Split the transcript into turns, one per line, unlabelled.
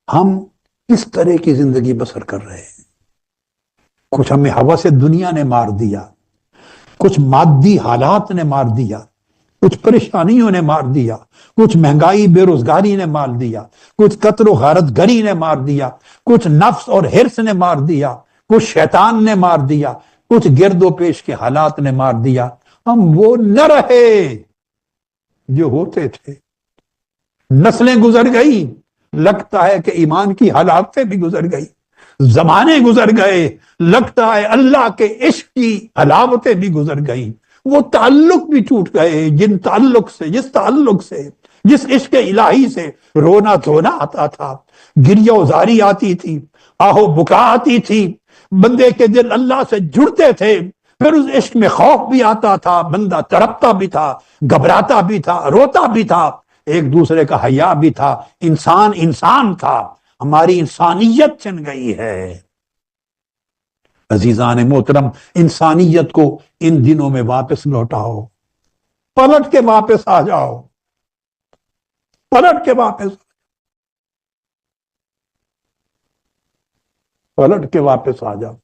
ہم اس طرح کی زندگی بسر کر رہے ہیں. کچھ ہمیں ہوس دنیا نے مار دیا، کچھ مادی حالات نے مار دیا، کچھ پریشانیوں نے مار دیا، کچھ مہنگائی بے روزگاری نے مار دیا، کچھ قتل و غارت گری نے مار دیا، کچھ نفس اور حرص نے مار دیا، کچھ شیطان نے مار دیا، کچھ گرد و پیش کے حالات نے مار دیا. ہم وہ نہ رہے جو ہوتے تھے. نسلیں گزر گئی، لگتا ہے کہ ایمان کی حالاتیں بھی گزر گئی. زمانے گزر گئے، لگتا ہے اللہ کے عشق کی حلاوتیں بھی گزر گئیں. وہ تعلق بھی ٹوٹ گئے جس تعلق سے جس عشق الہی سے رونا دھونا آتا تھا، گریہ و زاری آتی تھی، آہو بکا آتی تھی. بندے کے دل اللہ سے جڑتے تھے، پھر اس عشق میں خوف بھی آتا تھا، بندہ تڑپتا بھی تھا، گھبراتا بھی تھا، روتا بھی تھا، ایک دوسرے کا حیا بھی تھا. انسان تھا. ہماری انسانیت چھن گئی ہے. عزیزان محترم، انسانیت کو ان دنوں میں واپس لوٹاؤ، پلٹ کے واپس آ جاؤ، پلٹ کے واپس آ جاؤ.